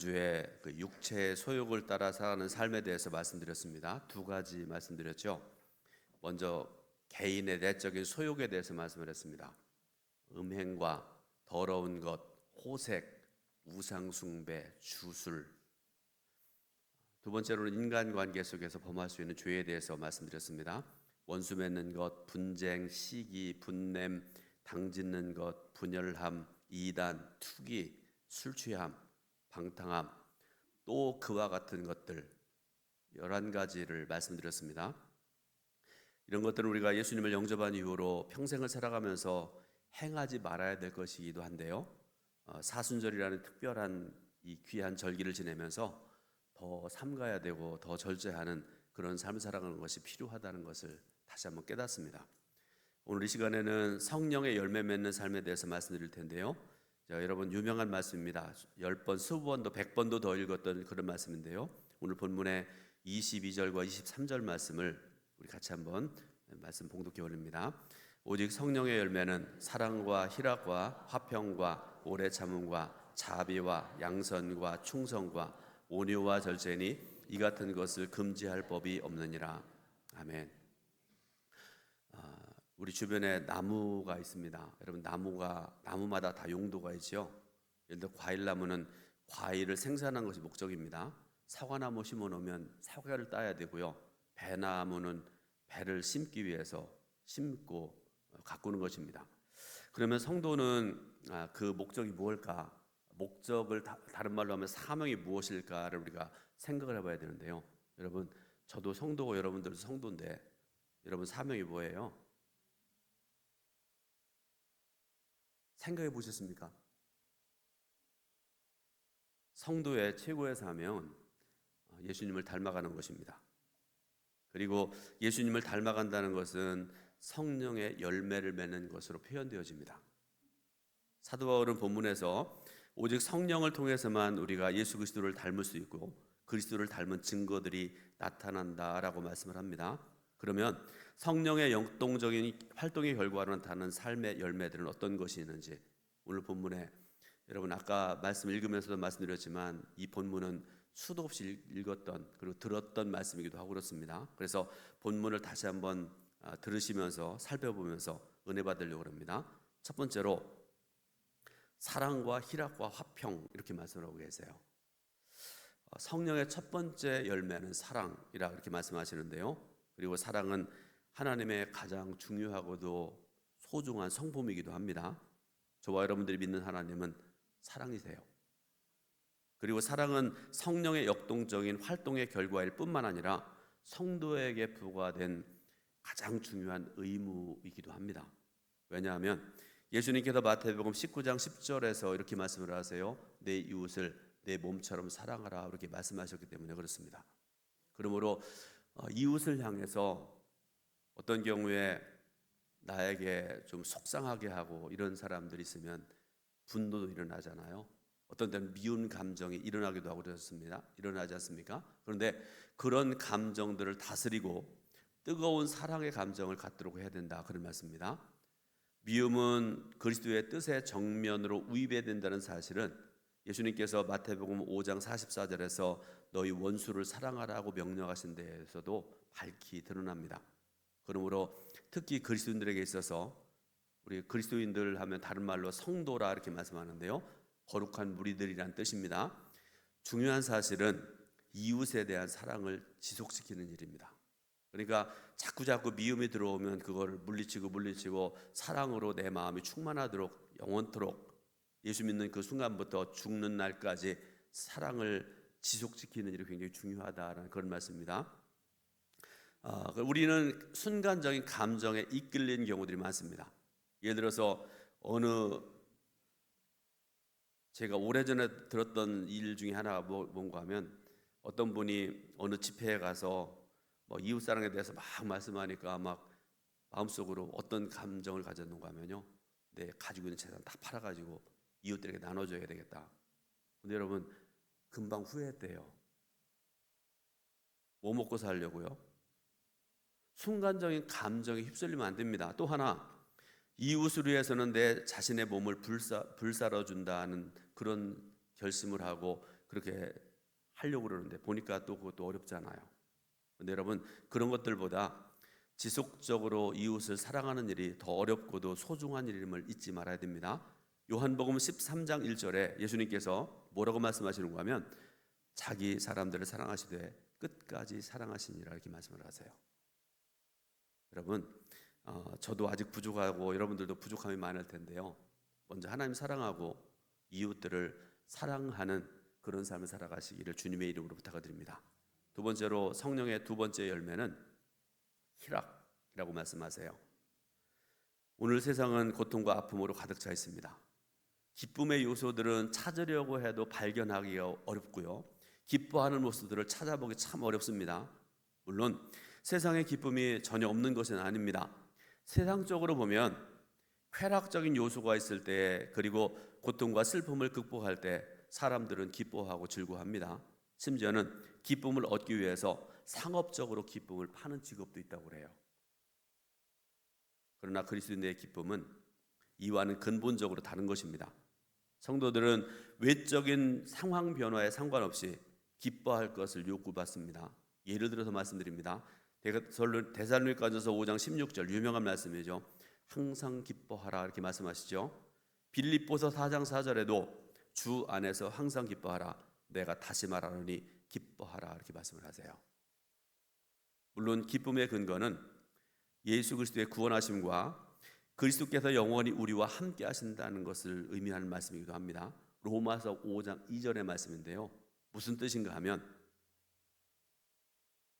주의 그 육체의 소욕을 따라 살아가는 삶에 대해서 말씀드렸습니다. 두 가지 말씀드렸죠. 먼저 개인의 내적인 소욕에 대해서 말씀을 했습니다. 음행과 더러운 것, 호색, 우상숭배, 주술. 두 번째로는 인간관계 속에서 범할 수 있는 죄에 대해서 말씀드렸습니다. 원수 맺는 것, 분쟁, 시기, 분냄, 당짓는 것, 분열함, 이단, 투기, 술취함, 방탕함, 또 그와 같은 것들 11가지를 말씀드렸습니다. 이런 것들은 우리가 예수님을 영접한 이후로 평생을 살아가면서 행하지 말아야 될 것이기도 한데요. 사순절이라는 특별한 이 귀한 절기를 지내면서 더 삼가야 되고 더 절제하는 그런 삶을 살아가는 것이 필요하다는 것을 다시 한번 깨닫습니다. 오늘 이 시간에는 성령의 열매 맺는 삶에 대해서 말씀드릴 텐데요. 자, 여러분 유명한 말씀입니다. 10번, 20번도 100번도 더 읽었던 그런 말씀인데요. 오늘 본문의 22절과 23절 말씀을 우리 같이 한번 말씀 봉독해 올립니다. 오직 성령의 열매는 사랑과 희락과 화평과 오래 참음과 자비와 양선과 충성과 온유와 절제니 이 같은 것을 금지할 법이 없느니라. 아멘. 우리 주변에 나무가 있습니다. 여러분 나무마다 다 용도가 있죠. 예를 들어 과일나무는 과일을 생산하는 것이 목적입니다. 사과나무 심어 놓으면 사과를 따야 되고요. 배나무는 배를 심기 위해서 심고 가꾸는 것입니다. 그러면 성도는 그 목적이 무엇일까? 목적을 다른 말로 하면 사명이 무엇일까를 우리가 생각을 해봐야 되는데요. 여러분 저도 성도고 여러분들도 성도인데 여러분 사명이 뭐예요? 생각해 보셨습니까? 성도의 최고의 사명은 예수님을 닮아가는 것입니다. 그리고 예수님을 닮아간다는 것은 성령의 열매를 맺는 것으로 표현되어집니다. 사도 바울은 본문에서 오직 성령을 통해서만 우리가 예수 그리스도를 닮을 수 있고 그리스도를 닮은 증거들이 나타난다라고 말씀을 합니다. 그러면 성령의 역동적인 활동의 결과로 나타나는 삶의 열매들은 어떤 것이 있는지 오늘 본문에 여러분 아까 말씀 읽으면서도 말씀드렸지만 이 본문은 수도 없이 읽었던 그리고 들었던 말씀이기도 하고 그렇습니다. 그래서 본문을 다시 한번 들으시면서 살펴보면서 은혜 받으려고 합니다. 첫 번째로 사랑과 희락과 화평 이렇게 말씀하고 계세요. 성령의 첫 번째 열매는 사랑이라 그렇게 말씀하시는데요. 그리고 사랑은 하나님의 가장 중요하고도 소중한 성품이기도 합니다. 저와 여러분들이 믿는 하나님은 사랑이세요. 그리고 사랑은 성령의 역동적인 활동의 결과일 뿐만 아니라 성도에게 부과된 가장 중요한 의무이기도 합니다. 왜냐하면 예수님께서 마태복음 19장 10절에서 이렇게 말씀을 하세요. 내 이웃을 내 몸처럼 사랑하라 이렇게 말씀하셨기 때문에 그렇습니다. 그러므로 이웃을 향해서 어떤 경우에 나에게 좀 속상하게 하고 이런 사람들이 있으면 분노도 일어나잖아요. 어떤 때는 미운 감정이 일어나기도 하고 그렇습니다. 일어나지 않습니까? 그런데 그런 감정들을 다스리고 뜨거운 사랑의 감정을 갖도록 해야 된다 그런 말씀입니다. 미움은 그리스도의 뜻의 정면으로 위배된다는 사실은 예수님께서 마태복음 5장 44절에서 너희 원수를 사랑하라고 명령하신 데에서도 밝히 드러납니다. 그러므로 특히 그리스도인들에게 있어서 우리 그리스도인들 하면 다른 말로 성도라 이렇게 말씀하는데요. 거룩한 무리들이란 뜻입니다. 중요한 사실은 이웃에 대한 사랑을 지속시키는 일입니다. 그러니까 자꾸 미움이 들어오면 그거를 물리치고 사랑으로 내 마음이 충만하도록 영원토록 예수 믿는 그 순간부터 죽는 날까지 사랑을 지속시키는 일이 굉장히 중요하다는 그런 말씀입니다. 우리는 순간적인 감정에 이끌리는 경우들이 많습니다. 예를 들어서 제가 오래전에 들었던 일 중에 하나가 뭔가 하면 어떤 분이 어느 집회에 가서 이웃사랑에 대해서 막 말씀하니까 막 마음속으로 어떤 감정을 가졌는가 하면요, 내 가지고 있는 재산 다 팔아가지고 이웃들에게 나눠줘야 되겠다. 근데 여러분 금방 후회했대요. 뭐 먹고 살려고요? 순간적인 감정에 휩쓸리면 안 됩니다. 또 하나, 이웃을 위해서는 내 자신의 몸을 불사러 준다는 그런 결심을 하고 그렇게 하려고 그러는데 보니까 또 그것도 어렵잖아요. 근데 여러분, 그런 것들보다 지속적으로 이웃을 사랑하는 일이 더 어렵고도 소중한 일임을 잊지 말아야 됩니다. 요한복음 13장 1절에 예수님께서 뭐라고 말씀하시는가 하면 자기 사람들을 사랑하시되 끝까지 사랑하시니라 이렇게 말씀을 하세요. 여러분, 저도 아직 부족하고 여러분들도 부족함이 많을 텐데요. 먼저 하나님 사랑하고 이웃들을 사랑하는 그런 삶을 살아가시기를 주님의 이름으로 부탁드립니다. 두 번째로 성령의 두 번째 열매는 희락이라고 말씀하세요. 오늘 세상은 고통과 아픔으로 가득 차 있습니다. 기쁨의 요소들은 찾으려고 해도 발견하기가 어렵고요. 기뻐하는 모습들을 찾아보기 참 어렵습니다. 물론 세상의 기쁨이 전혀 없는 것은 아닙니다. 세상적으로 보면 쾌락적인 요소가 있을 때, 그리고 고통과 슬픔을 극복할 때 사람들은 기뻐하고 즐거워합니다. 심지어는 기쁨을 얻기 위해서 상업적으로 기쁨을 파는 직업도 있다고 그래요. 그러나 그리스도인의 기쁨은 이와는 근본적으로 다른 것입니다. 성도들은 외적인 상황 변화에 상관없이 기뻐할 것을 요구받습니다. 예를 들어서 말씀드립니다. 데살로니가전서 5장 16절 유명한 말씀이죠. 항상 기뻐하라 이렇게 말씀하시죠. 빌립보서 4장 4절에도 주 안에서 항상 기뻐하라 내가 다시 말하노니 기뻐하라 이렇게 말씀을 하세요. 물론 기쁨의 근거는 예수 그리스도의 구원하심과 그리스도께서 영원히 우리와 함께 하신다는 것을 의미하는 말씀이기도 합니다. 로마서 5장 2절의 말씀인데요. 무슨 뜻인가 하면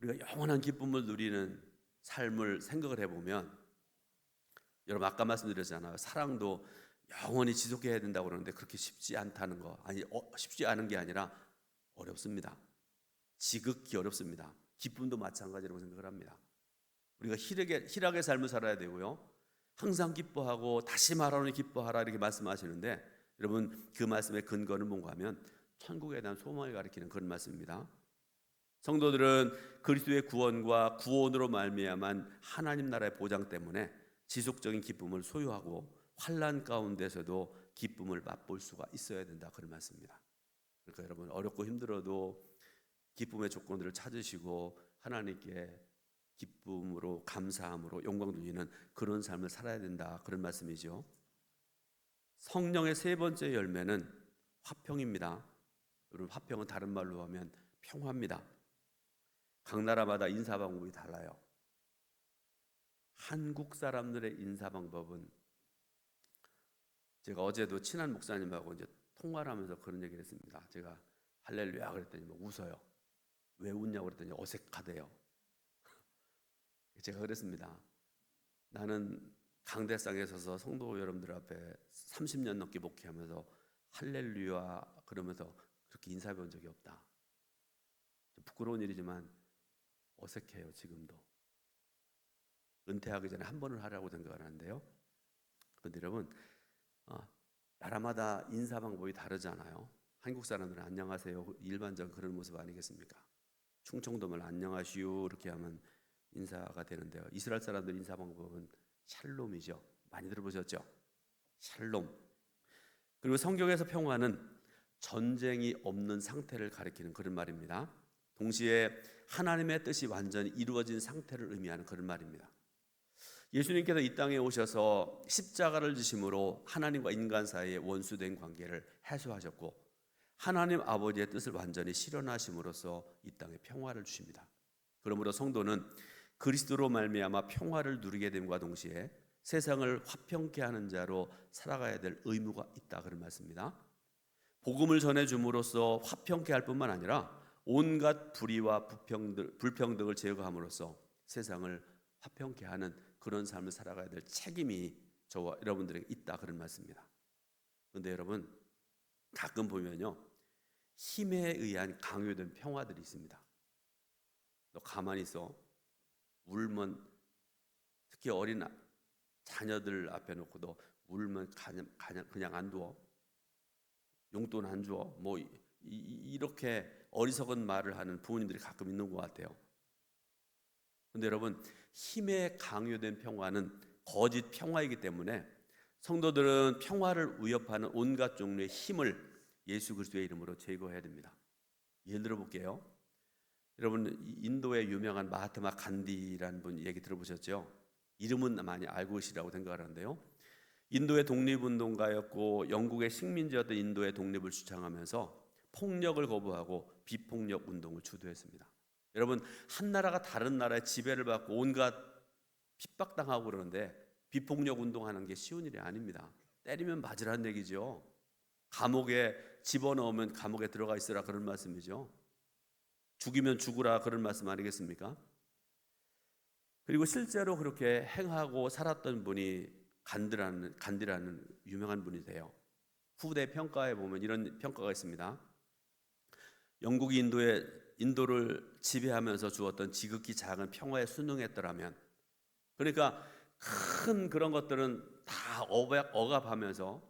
우리가 영원한 기쁨을 누리는 삶을 생각을 해보면, 여러분 아까 말씀드렸잖아요. 사랑도 영원히 지속해야 된다고 그러는데 그렇게 쉽지 않다는 거, 쉽지 않은 게 아니라 어렵습니다. 지극히 어렵습니다. 기쁨도 마찬가지라고 생각을 합니다. 우리가 희락의 삶을 살아야 되고요. 항상 기뻐하고 다시 말하노니 기뻐하라 이렇게 말씀하시는데, 여러분 그 말씀의 근거는 뭔가 하면 천국에 대한 소망을 가리키는 그런 말씀입니다. 성도들은 그리스도의 구원과 구원으로 말미암은 하나님 나라의 보장 때문에 지속적인 기쁨을 소유하고 환난 가운데서도 기쁨을 맛볼 수가 있어야 된다, 그런 말씀입니다. 그러니까 여러분 어렵고 힘들어도 기쁨의 조건들을 찾으시고 하나님께 기쁨으로 감사함으로 영광 돌리는 그런 삶을 살아야 된다, 그런 말씀이죠. 성령의 세 번째 열매는 화평입니다. 여러분 화평은 다른 말로 하면 평화입니다. 각 나라마다 인사 방법이 달라요. 한국 사람들의 인사 방법은, 제가 어제도 친한 목사님하고 이제 통화를 하면서 그런 얘기를 했습니다. 제가 할렐루야 그랬더니 뭐 웃어요. 왜 웃냐고 그랬더니 어색하대요. 제가 그랬습니다. 나는 강대상에 서서 성도 여러분들 앞에 30년 넘게 목회하면서 할렐루야 그러면서 그렇게 인사해 본 적이 없다. 부끄러운 일이지만 어색해요. 지금도. 은퇴하기 전에 한 번을 하라고 생각을 하는데요. 그런데 여러분 나라마다 인사 방법이 다르잖아요. 한국 사람들은 안녕하세요, 일반적인 그런 모습 아니겠습니까? 충청도면 안녕하시오 이렇게 하면 인사가 되는데요. 이스라엘 사람들 인사 방법은 샬롬이죠. 많이 들어보셨죠? 샬롬. 그리고 성경에서 평화는 전쟁이 없는 상태를 가리키는 그런 말입니다. 동시에 하나님의 뜻이 완전히 이루어진 상태를 의미하는 그런 말입니다. 예수님께서 이 땅에 오셔서 십자가를 지심으로 하나님과 인간 사이의 원수된 관계를 해소하셨고 하나님 아버지의 뜻을 완전히 실현하심으로써 이 땅에 평화를 주십니다. 그러므로 성도는 그리스도로 말미암아 평화를 누리게 됨과 동시에 세상을 화평케 하는 자로 살아가야 될 의무가 있다, 그런 말씀입니다. 복음을 전해줌으로써 화평케 할 뿐만 아니라 온갖 불의와 불평등을 제거함으로써 세상을 화평케 하는 그런 삶을 살아가야 될 책임이 저와 여러분들에게 있다, 그런 말씀입니다. 그런데 여러분 가끔 보면요, 힘에 의한 강요된 평화들이 있습니다. 너 가만히 있어. 울면, 특히 어린 자녀들 앞에 놓고 너 울면 그냥 안 둬. 용돈 안 줘. 뭐 이렇게 어리석은 말을 하는 부모님들이 가끔 있는 것 같아요. 그런데 여러분 힘에 강요된 평화는 거짓 평화이기 때문에 성도들은 평화를 위협하는 온갖 종류의 힘을 예수 그리스도의 이름으로 제거해야 됩니다. 예를 들어 볼게요. 여러분 인도의 유명한 마하트마 간디라는 분 얘기 들어보셨죠? 이름은 많이 알고 계시라고 생각하는데요. 인도의 독립운동가였고 영국의 식민지였던 인도의 독립을 주창하면서 폭력을 거부하고 비폭력 운동을 주도했습니다. 여러분 한 나라가 다른 나라의 지배를 받고 온갖 핍박당하고 그러는데 비폭력 운동하는 게 쉬운 일이 아닙니다. 때리면 맞으라는 얘기죠. 감옥에 집어넣으면 감옥에 들어가 있으라 그런 말씀이죠. 죽이면 죽으라 그런 말씀 아니겠습니까? 그리고 실제로 그렇게 행하고 살았던 분이 간디라는 유명한 분이세요. 후대 평가에 보면 이런 평가가 있습니다. 영국이 인도를 지배하면서 주었던 지극히 작은 평화에 순응했더라면, 그러니까 큰 그런 것들은 다 억압하면서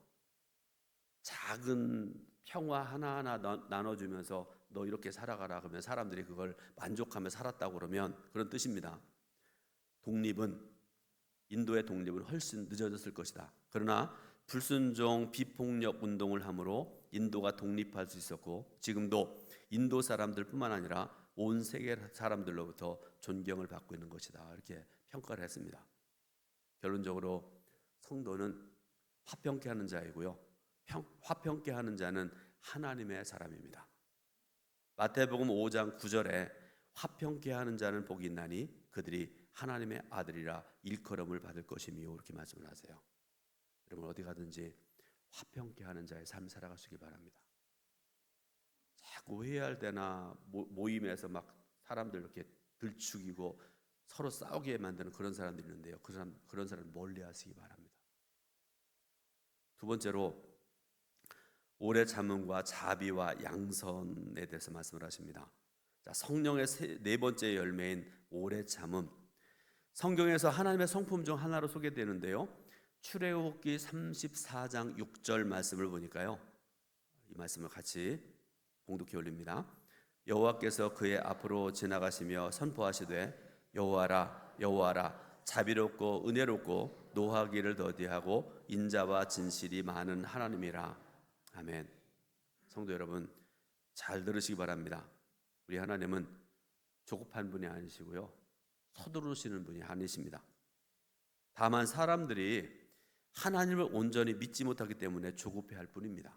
작은 평화 하나하나 나눠주면서 너 이렇게 살아가라 그러면 사람들이 그걸 만족하며 살았다고 그러면 그런 뜻입니다. 인도의 독립은 훨씬 늦어졌을 것이다. 그러나 불순종 비폭력 운동을 함으로 인도가 독립할 수 있었고 지금도 인도 사람들뿐만 아니라 온 세계 사람들로부터 존경을 받고 있는 것이다. 이렇게 평가를 했습니다. 결론적으로 성도는 화평케 하는 자이고요. 화평케 하는 자는 하나님의 사람입니다. 마태복음 5장 9절에 화평케 하는 자는 복이 있나니 그들이 하나님의 아들이라 일컬음을 받을 것이며 이렇게 말씀을 하세요. 여러분 어디 가든지 화평케 하는 자의 삶 살아가시기 바랍니다. 자꾸 회의할 때나 모임에서 막 사람들 이렇게 들추기고 서로 싸우게 만드는 그런 사람들이 있는데요. 그런 사람 멀리 하시기 바랍니다. 두 번째로 오래 참음과 자비와 양선에 대해서 말씀을 하십니다. 자, 성령의 네 번째 열매인 오래 참음. 성경에서 하나님의 성품 중 하나로 소개되는데요. 출애굽기 34장 6절 말씀을 보니까요. 이 말씀을 같이 봉독해 올립니다. 여호와께서 그의 앞으로 지나가시며 선포하시되 여호와라 여호와라 자비롭고 은혜롭고 노하기를 더디하고 인자와 진실이 많은 하나님이라. 아멘. 성도 여러분 잘 들으시기 바랍니다. 우리 하나님은 조급한 분이 아니시고요. 서두르시는 분이 아니십니다. 다만 사람들이 하나님을 온전히 믿지 못하기 때문에 조급해할 뿐입니다.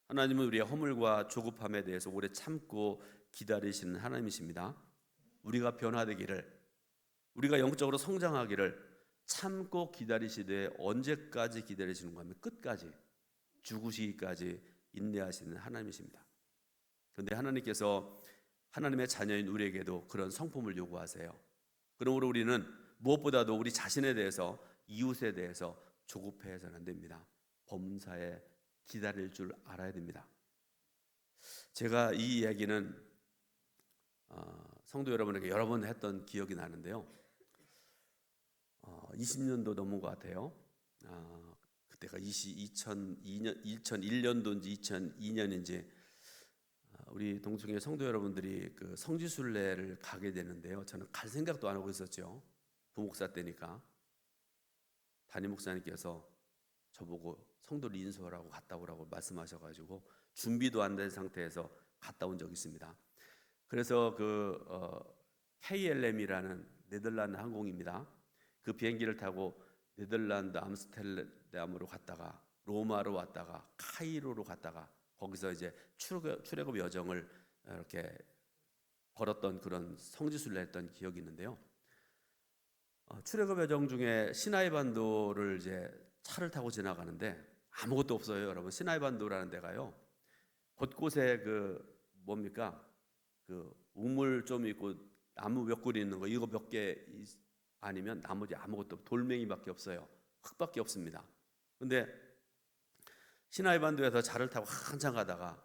하나님은 우리의 허물과 조급함에 대해서 오래 참고 기다리시는 하나님이십니다. 우리가 변화되기를, 우리가 영적으로 성장하기를 참고 기다리시되 언제까지 기다리시는가 하면 끝까지 죽으시기까지 인내하시는 하나님이십니다. 그런데 하나님께서 하나님의 자녀인 우리에게도 그런 성품을 요구하세요. 그러므로 우리는 무엇보다도 우리 자신에 대해서 이웃에 대해서 조급해서는 안 됩니다. 범사에 기다릴 줄 알아야 됩니다. 제가 이 이야기는 성도 여러분에게 여러 번 했던 기억이 나는데요. 20년도 넘은 것 같아요. 그때가 2001년도인지 2002년인지 우리 동청회 성도 여러분들이 그 성지순례를 가게 되는데요. 저는 갈 생각도 안 하고 있었죠. 부목사 때니까. 담임 목사님께서 저보고 성도를 인수하라고 갔다 오라고 말씀하셔가지고 준비도 안 된 상태에서 갔다 온 적이 있습니다. 그래서 KLM이라는 네덜란드 항공입니다. 그 비행기를 타고 네덜란드 암스테르담으로 갔다가 로마로 왔다가 카이로로 갔다가 거기서 이제 출애굽 여정을 이렇게 걸었던 그런 성지순례 했던 기억이 있는데요. 출애굽 여정 중에 시나이 반도를 이제 차를 타고 지나가는데 아무것도 없어요, 여러분. 시나이 반도라는 데가요. 곳곳에 우물 좀 있고 나무 몇 그루 있는 거 이거 몇 개 아니면 나머지 아무것도 돌멩이밖에 없어요. 흙밖에 없습니다. 근데 시나이 반도에서 차를 타고 한참 가다가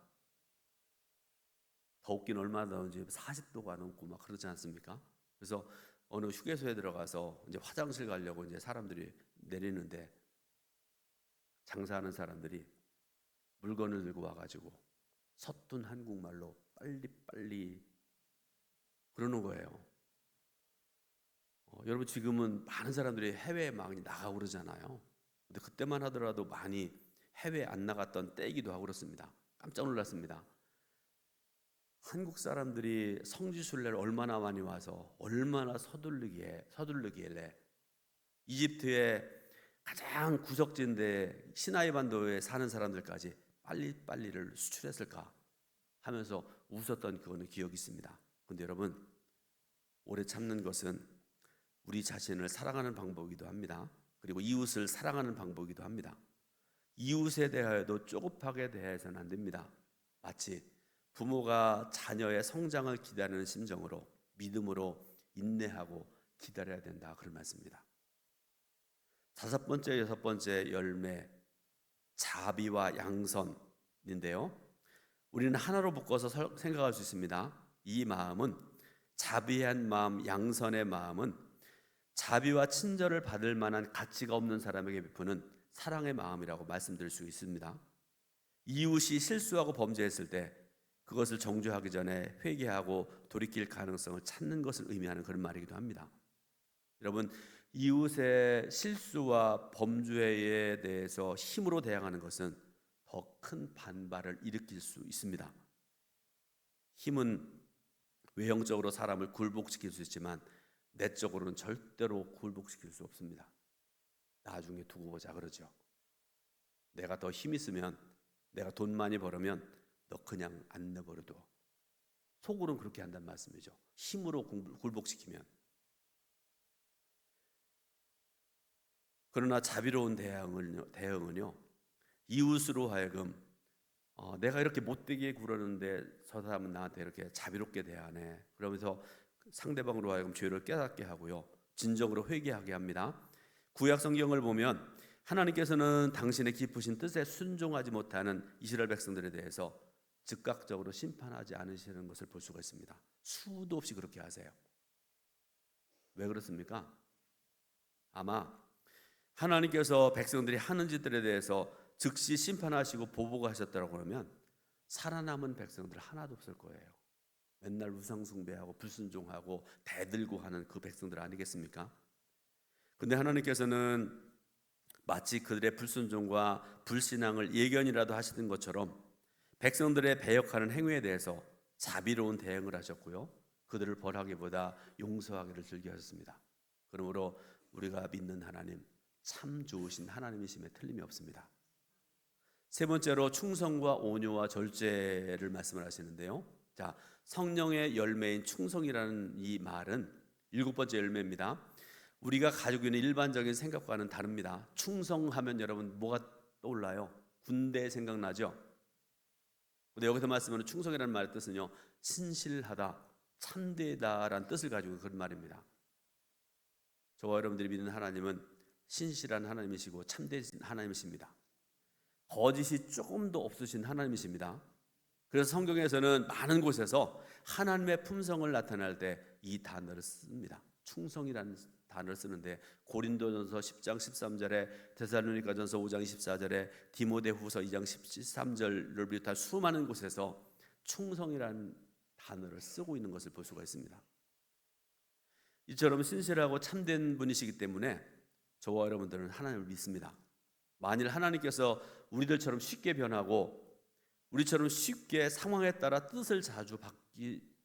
더웠긴 얼마나 더운지 40도가 넘고 막 그러지 않습니까? 그래서 어느 휴게소에 들어가서 이제 화장실 가려고 이제 사람들이 내리는데 장사하는 사람들이 물건을 들고 와가지고 서툰 한국말로 빨리빨리 그러는 거예요. 여러분 지금은 많은 사람들이 해외에 많이 나가고 그러잖아요. 근데 그때만 하더라도 많이 해외에 안 나갔던 때이기도 하고 그렇습니다. 깜짝 놀랐습니다. 한국 사람들이 성지순례를 얼마나 많이 와서 얼마나 서둘르길래 이집트의 가장 구석진데 시나이 반도에 사는 사람들까지 빨리빨리를 수출했을까 하면서 웃었던 그거는 기억이 있습니다. 근데 여러분, 오래 참는 것은 우리 자신을 사랑하는 방법이기도 합니다. 그리고 이웃을 사랑하는 방법이기도 합니다. 이웃에 대하여도 조급하게 대해서는 안 됩니다. 마치 부모가 자녀의 성장을 기다리는 심정으로 믿음으로 인내하고 기다려야 된다, 그런 말씀입니다. 다섯 번째, 여섯 번째 열매, 자비와 양선인데요, 우리는 하나로 묶어서 생각할 수 있습니다. 이 마음은, 자비한 마음, 양선의 마음은 자비와 친절을 받을 만한 가치가 없는 사람에게 베푸는 사랑의 마음이라고 말씀드릴 수 있습니다. 이웃이 실수하고 범죄했을 때 그것을 정죄하기 전에 회개하고 돌이킬 가능성을 찾는 것을 의미하는 그런 말이기도 합니다. 여러분, 이웃의 실수와 범죄에 대해서 힘으로 대항하는 것은 더 큰 반발을 일으킬 수 있습니다. 힘은 외형적으로 사람을 굴복시킬 수 있지만 내적으로는 절대로 굴복시킬 수 없습니다. 나중에 두고 보자 그러죠. 내가 더 힘 있으면, 내가 돈 많이 벌으면 너 그냥 안 내버려둬. 속으로는 그렇게 한다는 말씀이죠. 힘으로 굴복시키면. 그러나 자비로운 대응은요, 이웃으로 하여금 내가 이렇게 못되게 굴었는데 저 사람은 나한테 이렇게 자비롭게 대하네, 그러면서 상대방으로 하여금 죄를 깨닫게 하고요, 진정으로 회개하게 합니다. 구약 성경을 보면 하나님께서는 당신의 깊으신 뜻에 순종하지 못하는 이스라엘 백성들에 대해서 즉각적으로 심판하지 않으시는 것을 볼 수가 있습니다. 수도 없이 그렇게 하세요. 왜 그렇습니까? 아마 하나님께서 백성들이 하는 짓들에 대해서 즉시 심판하시고 보복하셨다고 하면 살아남은 백성들 하나도 없을 거예요. 맨날 우상 숭배하고 불순종하고 대들고 하는 그 백성들 아니겠습니까? 근데 하나님께서는 마치 그들의 불순종과 불신앙을 예견이라도 하시는 것처럼 백성들의 배역하는 행위에 대해서 자비로운 대응을 하셨고요, 그들을 벌하기보다 용서하기를 즐겨하셨습니다. 그러므로 우리가 믿는 하나님, 참 좋으신 하나님이심에 틀림이 없습니다. 세 번째로 충성과 온유와 절제를 말씀을 하시는데요, 자, 성령의 열매인 충성이라는 이 말은 일곱 번째 열매입니다. 우리가 가지고 있는 일반적인 생각과는 다릅니다. 충성하면 여러분 뭐가 떠올라요? 군대 생각나죠? 근데 여기서 말씀하는 충성이라는 말의 뜻은요, 신실하다, 참되다라는 뜻을 가지고 그런 말입니다. 저와 여러분들이 믿는 하나님은 신실한 하나님이시고 참되신 하나님이십니다. 거짓이 조금도 없으신 하나님이십니다. 그래서 성경에서는 많은 곳에서 하나님의 품성을 나타낼 때 이 단어를 씁니다. 충성이라는 단어를 쓰는데 고린도전서 10장 13절에 데살로니가전서 5장 24절에 디모데후서 2장 13절을 비롯한 수많은 곳에서 충성이라는 단어를 쓰고 있는 것을 볼 수가 있습니다. 이처럼 신실하고 참된 분이시기 때문에 저와 여러분들은 하나님을 믿습니다. 만일 하나님께서 우리들처럼 쉽게 변하고 우리처럼 쉽게 상황에 따라 뜻을 자주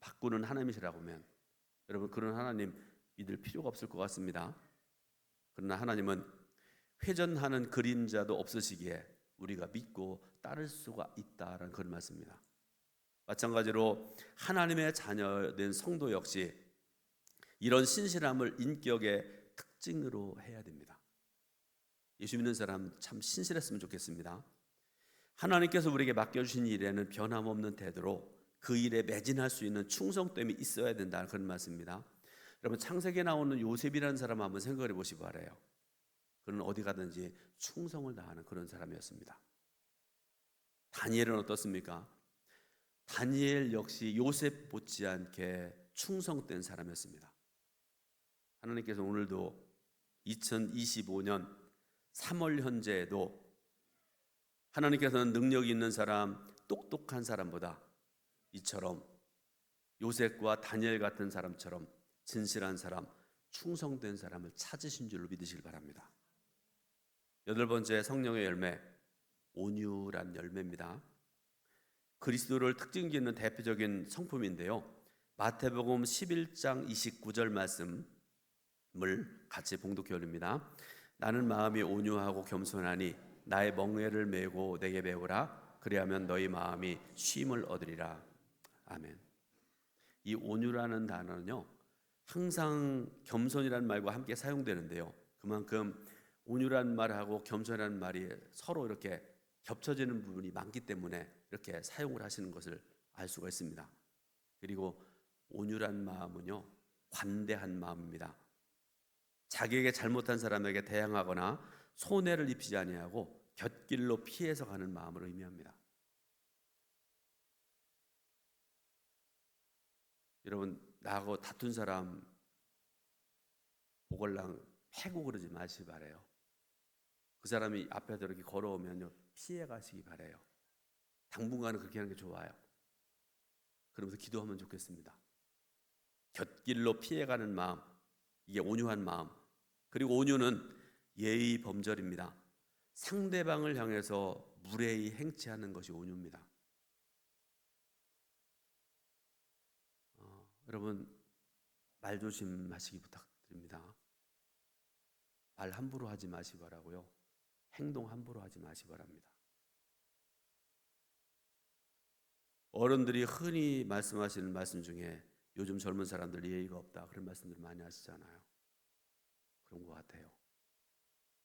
바꾸는 하나님이시라고 하면 여러분, 그런 하나님 믿을 필요가 없을 것 같습니다. 그러나 하나님은 회전하는 그림자도 없으시기에 우리가 믿고 따를 수가 있다라는 그런 말씀입니다. 마찬가지로 하나님의 자녀된 성도 역시 이런 신실함을 인격의 특징으로 해야 됩니다. 예수 믿는 사람 참 신실했으면 좋겠습니다. 하나님께서 우리에게 맡겨주신 일에는 변함없는 태도로 그 일에 매진할 수 있는 충성됨이 있어야 된다는 그런 말씀입니다. 여러분, 창세기에 나오는 요셉이라는 사람 한번 생각해 보시기 바라요. 그는 어디 가든지 충성을 다하는 그런 사람이었습니다. 다니엘은 어떻습니까? 다니엘 역시 요셉 못지않게 충성된 사람이었습니다. 하나님께서 오늘도 2025년 3월 현재에도 하나님께서는 능력이 있는 사람, 똑똑한 사람보다 이처럼 요셉과 다니엘 같은 사람처럼 진실한 사람, 충성된 사람을 찾으신 줄로 믿으시길 바랍니다. 여덟 번째 성령의 열매, 온유란 열매입니다. 그리스도를 특징짓는 대표적인 성품인데요. 마태복음 11장 29절 말씀을 같이 봉독해 올립니다. 나는 마음이 온유하고 겸손하니 나의 멍에를 메고 내게 배우라. 그리하면 너희 마음이 쉼을 얻으리라. 아멘. 이 온유라는 단어는요, 항상 겸손이라는 말과 함께 사용되는데요. 그만큼 온유란 말하고 겸손이라는 말이 서로 이렇게 겹쳐지는 부분이 많기 때문에 이렇게 사용을 하시는 것을 알 수가 있습니다. 그리고 온유란 마음은요, 관대한 마음입니다. 자기에게 잘못한 사람에게 대항하거나 손해를 입히지 아니하고 곁길로 피해서 가는 마음을 의미합니다. 여러분, 나하고 다툰 사람 보걸랑 패고 그러지 마시기 바래요. 그 사람이 앞에서 이렇게 걸어오면요, 피해 가시기 바래요. 당분간은 그렇게 하는 게 좋아요. 그러면서 기도하면 좋겠습니다. 곁길로 피해가는 마음, 이게 온유한 마음. 그리고 온유는 예의 범절입니다. 상대방을 향해서 무례히 행치하는 것이 온유입니다. 여러분, 말 조심하시기 부탁드립니다. 말 함부로 하지 마시기 바라고요. 행동 함부로 하지 마시기 바랍니다. 어른들이 흔히 말씀하시는 말씀 중에 요즘 젊은 사람들 예의가 없다, 그런 말씀들 많이 하시잖아요. 그런 것 같아요.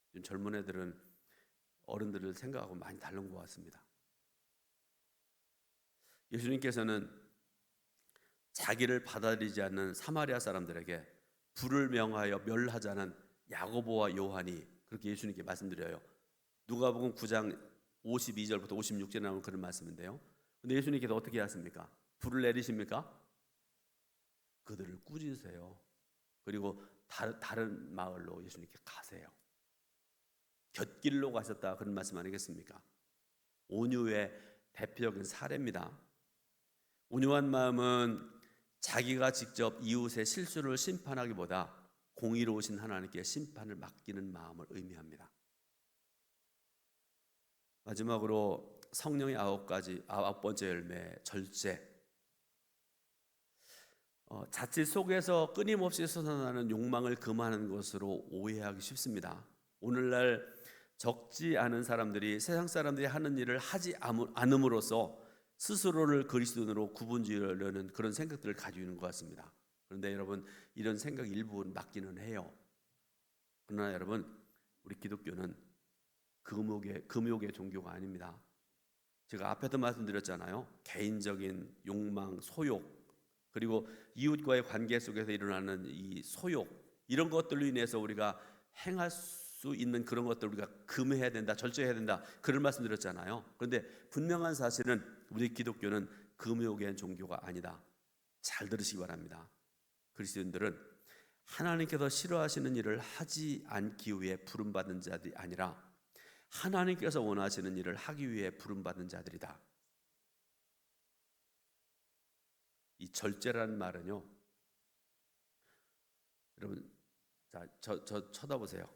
요즘 젊은 애들은 어른들을 생각하고 많이 다른 것 같습니다. 예수님께서는 자기를 받아들이지 않는 사마리아 사람들에게 불을 명하여 멸하자는 야고보와 요한이 그렇게 예수님께 말씀드려요. 누가복음 9장 52절부터 56절에 나오는 그런 말씀인데요. 근데 예수님께서 어떻게 하십니까? 불을 내리십니까? 그들을 꾸짖으세요. 그리고 다른 마을로 예수님께 가세요. 곁길로 가셨다, 그런 말씀 아니겠습니까? 온유의 대표적인 사례입니다. 온유한 마음은 자기가 직접 이웃의 실수를 심판하기보다 공의로우신 하나님께 심판을 맡기는 마음을 의미합니다. 마지막으로 성령의 아홉 번째 열매, 절제. 자칫 속에서 끊임없이 솟아나는 욕망을 금하는 것으로 오해하기 쉽습니다. 오늘날 적지 않은 사람들이 세상 사람들이 하는 일을 하지 않음으로써 스스로를 그리스도인으로 구분지으려는 그런 생각들을 가지고 있는 것 같습니다. 그런데 여러분, 이런 생각 일부는 맞기는 해요. 그러나 여러분, 우리 기독교는 금욕의 종교가 아닙니다. 제가 앞에도 말씀드렸잖아요. 개인적인 욕망, 소욕, 그리고 이웃과의 관계 속에서 일어나는 이 소욕, 이런 것들로 인해서 우리가 행할 수 있는 그런 것들 우리가 금해야 된다, 절제해야 된다, 그런 말씀드렸잖아요. 그런데 분명한 사실은 우리 기독교는 금욕의 종교가 아니다. 잘 들으시기 바랍니다. 그리스도인들은 하나님께서 싫어하시는 일을 하지 않기 위해 부름받은 자들이 아니라 하나님께서 원하시는 일을 하기 위해 부름받은 자들이다. 이 절제라는 말은요, 여러분, 자, 저 쳐다보세요.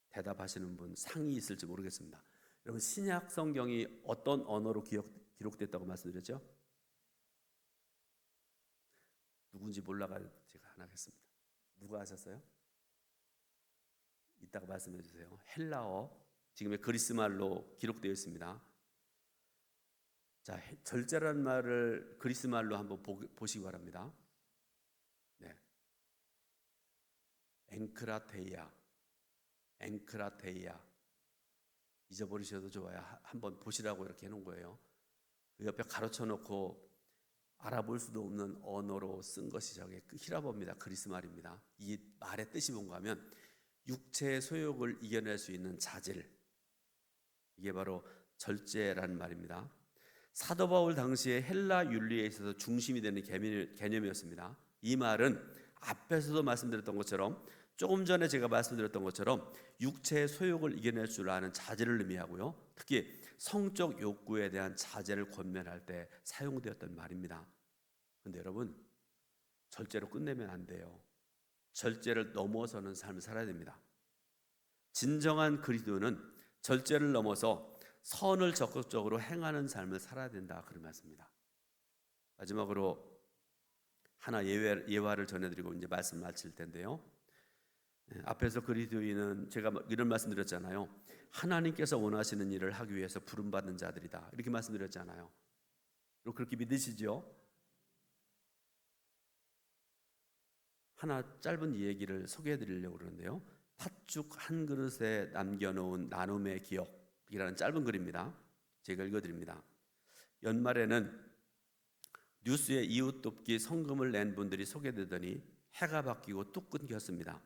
대답하시는 분 상이 있을지 모르겠습니다. 여러분, 신약 성경이 어떤 언어로 기록됐다고 말씀드렸죠? 누군지 몰라가지고 제가 안 하겠습니다. 누가 하셨어요? 이따가 말씀해 주세요. 헬라어, 지금의 그리스 말로 기록되어 있습니다. 자, 절제라는 말을 그리스 말로 한번 보시기 바랍니다. 네, 앵크라테이아. 잊어버리셔도 좋아요. 한번 보시라고 이렇게 해놓은 거예요. 그 옆에 가로쳐 놓고 알아볼 수도 없는 언어로 쓴 것이 저게 히라보입니다. 그리스 말입니다. 이 말의 뜻이 뭔가 하면 육체의 소욕을 이겨낼 수 있는 자질, 이게 바로 절제라는 말입니다. 사도 바울 당시에 헬라 윤리에 있어서 중심이 되는 개념이었습니다. 이 말은 앞에서도 말씀드렸던 것처럼, 조금 전에 제가 말씀드렸던 것처럼 육체의 소욕을 이겨낼 줄 아는 자제를 의미하고요, 특히 성적 욕구에 대한 자제를 권면할 때 사용되었던 말입니다. 그런데 여러분, 절제로 끝내면 안 돼요. 절제를 넘어서는 삶을 살아야 됩니다. 진정한 그리스도는 절제를 넘어서 선을 적극적으로 행하는 삶을 살아야 된다, 그런 말씀입니다. 마지막으로 하나 예화를 전해드리고 이제 말씀 마칠 텐데요. 앞에서 그리스도인은 제가 이런 말씀드렸잖아요. 하나님께서 원하시는 일을 하기 위해서 부름받은 자들이다, 이렇게 말씀드렸잖아요. 그리고 그렇게 믿으시죠? 하나 짧은 얘기를 소개해 드리려고 그러는데요. 팥죽 한 그릇에 남겨놓은 나눔의 기억이라는 짧은 글입니다. 제가 읽어드립니다. 연말에는 뉴스에 이웃 돕기 성금을 낸 분들이 소개되더니 해가 바뀌고 뚝 끊겼습니다.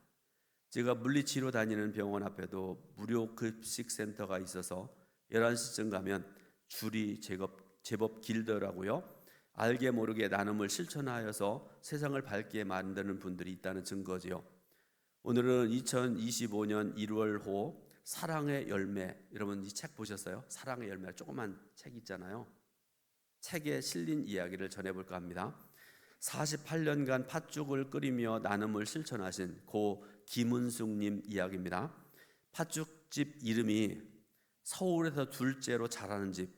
제가 물리치료 다니는 병원 앞에도 무료 급식센터가 있어서 11시쯤 가면 줄이 제법 길더라고요. 알게 모르게 나눔을 실천하여서 세상을 밝게 만드는 분들이 있다는 증거지요. 오늘은 2025년 1월호 사랑의 열매, 여러분 이 책 보셨어요? 사랑의 열매, 조그만 책 있잖아요. 책에 실린 이야기를 전해볼까 합니다. 48년간 팥죽을 끓이며 나눔을 실천하신 고 김은숙님 이야기입니다. 팥죽집 이름이 서울에서 둘째로 잘하는 집,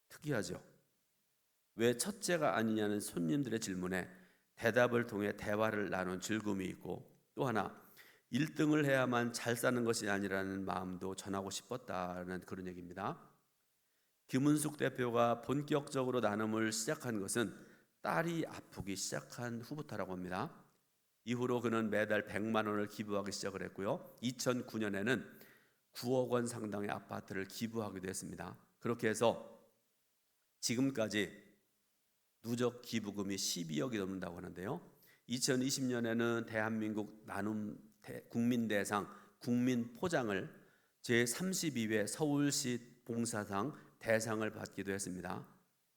특이하죠. 왜 첫째가 아니냐는 손님들의 질문에 대답을 통해 대화를 나눈 즐거움이 있고, 또 하나 1등을 해야만 잘 사는 것이 아니라는 마음도 전하고 싶었다는 그런 얘기입니다. 김은숙 대표가 본격적으로 나눔을 시작한 것은 딸이 아프기 시작한 후부터라고 합니다. 이후로 그는 매달 100만 원을 기부하기 시작을 했고요. 2009년에는 9억 원 상당의 아파트를 기부하기도 했습니다. 그렇게 해서 지금까지 누적 기부금이 12억이 넘는다고 하는데요. 2020년에는 대한민국 나눔 국민대상 국민포장을 제32회 서울시 봉사상 대상을 받기도 했습니다.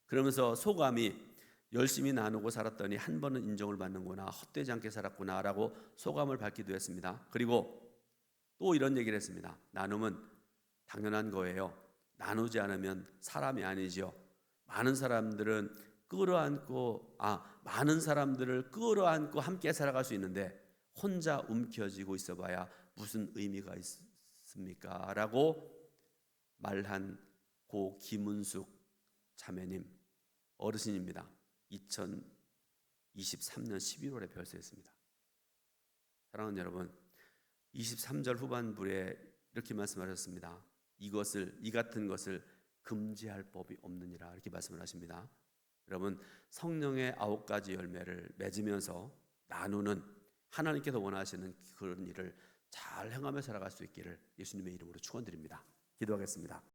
그러면서 소감이 열심히 나누고 살았더니 한 번은 인정을 받는구나, 헛되지 않게 살았구나 라고 소감을 받기도 했습니다. 그리고 또 이런 얘기를 했습니다. 나눔은 당연한 거예요. 나누지 않으면 사람이 아니죠. 많은 사람들을 끌어안고 함께 살아갈 수 있는데 혼자 움켜쥐고 있어봐야 무슨 의미가 있습니까? 라고 말한 고 김은숙 자매님, 어르신입니다. 2023년 11월에 별세했습니다. 사랑하는 여러분, 23절 후반부에 이렇게 말씀하셨습니다. 이 같은 것을 금지할 법이 없느니라, 이렇게 말씀을 하십니다. 여러분, 성령의 9가지 열매를 맺으면서 나누는 하나님께서 원하시는 그런 일을 잘 행하며 살아갈 수 있기를 예수님의 이름으로 축원드립니다. 기도하겠습니다.